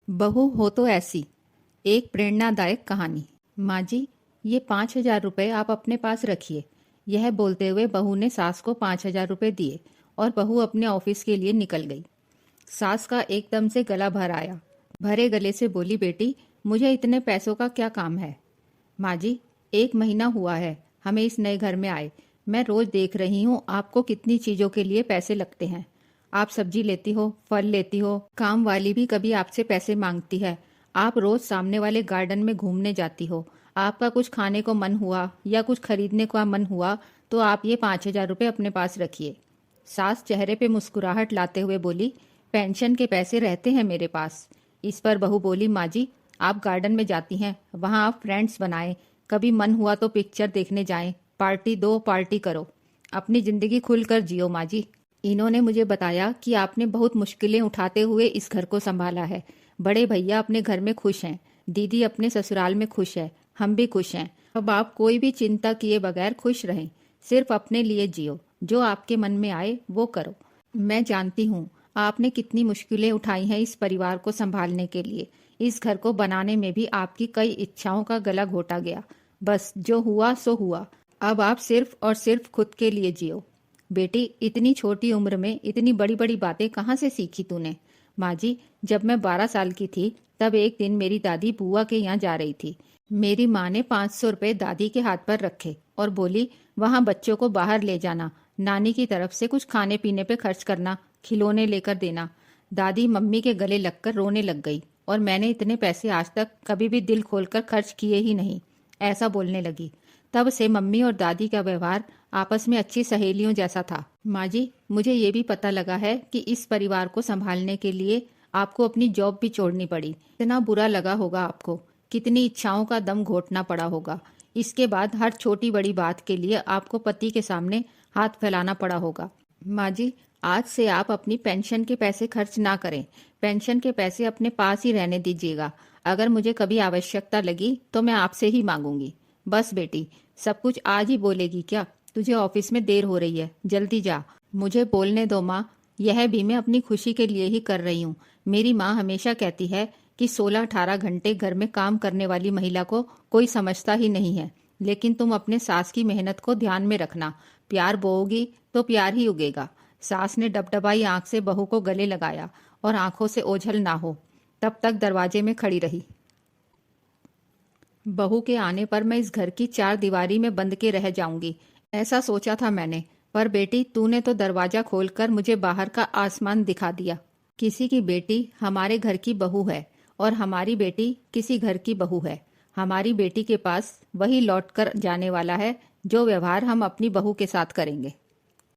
बहू हो तो ऐसी। एक प्रेरणादायक कहानी। माँ जी, ये 5,000 रुपये आप अपने पास रखिए। यह बोलते हुए बहू ने सास को 5,000 रुपये दिए और बहू अपने ऑफिस के लिए निकल गई। सास का एकदम से गला भर आया। भरे गले से बोली, बेटी, मुझे इतने पैसों का क्या काम है। माँ जी, 1 महीना हुआ है हमें इस नए घर में आए। मैं रोज देख रही हूँ आपको कितनी चीजों के लिए पैसे लगते हैं। आप सब्जी लेती हो, फल लेती हो, काम वाली भी कभी आपसे पैसे मांगती है। आप रोज सामने वाले गार्डन में घूमने जाती हो। आपका कुछ खाने को मन हुआ या कुछ खरीदने का मन हुआ तो आप ये 5,000 रुपये अपने पास रखिए। सास चेहरे पे मुस्कुराहट लाते हुए बोली, पेंशन के पैसे रहते हैं मेरे पास। इस पर बहू बोली, माँ जी, आप गार्डन में जाती हैं, वहाँ आप फ्रेंड्स बनाएं, कभी मन हुआ तो पिक्चर देखने जाएं, पार्टी दो, पार्टी करो, अपनी जिंदगी खुलकर जियो माँ जी। इन्होंने मुझे बताया कि आपने बहुत मुश्किलें उठाते हुए इस घर को संभाला है। बड़े भैया अपने घर में खुश हैं, दीदी अपने ससुराल में खुश है, हम भी खुश हैं। अब आप कोई भी चिंता किए बगैर खुश रहें, सिर्फ अपने लिए जियो, जो आपके मन में आए वो करो। मैं जानती हूँ आपने कितनी मुश्किलें उठाई हैं इस परिवार को संभालने के लिए। इस घर को बनाने में भी आपकी कई इच्छाओं का गला घोटा गया। बस जो हुआ सो हुआ। अब आप सिर्फ और सिर्फ खुद के लिए जियो। बेटी, इतनी छोटी उम्र में इतनी बड़ी बड़ी बातें कहाँ से सीखी तूने। माँ जी, जब मैं 12 साल की थी तब एक दिन मेरी दादी बुआ के यहाँ जा रही थी। मेरी माँ ने 500 रुपये दादी के हाथ पर रखे और बोली, वहाँ बच्चों को बाहर ले जाना, नानी की तरफ से कुछ खाने पीने पे खर्च करना, खिलौने लेकर देना। दादी मम्मी के गले लगकर रोने लग गई और मैंने इतने पैसे आज तक कभी भी दिल खोलकर खर्च किए ही नहीं, ऐसा बोलने लगी। तब से मम्मी और दादी का व्यवहार आपस में अच्छी सहेलियों जैसा था। माँ जी, मुझे ये भी पता लगा है कि इस परिवार को संभालने के लिए आपको अपनी जॉब भी छोड़नी पड़ी। इतना बुरा लगा होगा आपको, कितनी इच्छाओं का दम घोटना पड़ा होगा। इसके बाद हर छोटी बड़ी बात के लिए आपको पति के सामने हाथ फैलाना पड़ा होगा। माँ जी, आज से आप अपनी पेंशन के पैसे खर्च ना करें। पेंशन के पैसे अपने पास ही रहने दीजिएगा। अगर मुझे कभी आवश्यकता लगी तो मैं आपसे ही मांगूंगी। बस बेटी, सब कुछ आज ही बोलेगी क्या? तुझे ऑफिस में देर हो रही है, जल्दी जा। मुझे बोलने दो माँ, यह भी मैं अपनी खुशी के लिए ही कर रही हूँ। मेरी माँ हमेशा कहती है कि 16-18 घंटे घर में काम करने वाली महिला को कोई समझता ही नहीं है। लेकिन तुम अपने सास की मेहनत को ध्यान में रखना। प्यार बोओगी तो प्यार ही उगेगा। सास ने डबडबाई आंख से बहू को गले लगाया और आंखों से ओझल ना हो तब तक दरवाजे में खड़ी रही। बहू के आने पर मैं इस घर की 4 दीवारी में बंद के रह जाऊंगी, ऐसा सोचा था मैंने। पर बेटी, तूने तो दरवाजा खोलकर मुझे बाहर का आसमान दिखा दिया। किसी की बेटी हमारे घर की बहू है और हमारी बेटी किसी घर की बहू है। हमारी बेटी के पास वही लौट कर जाने वाला है जो व्यवहार हम अपनी बहू के साथ करेंगे।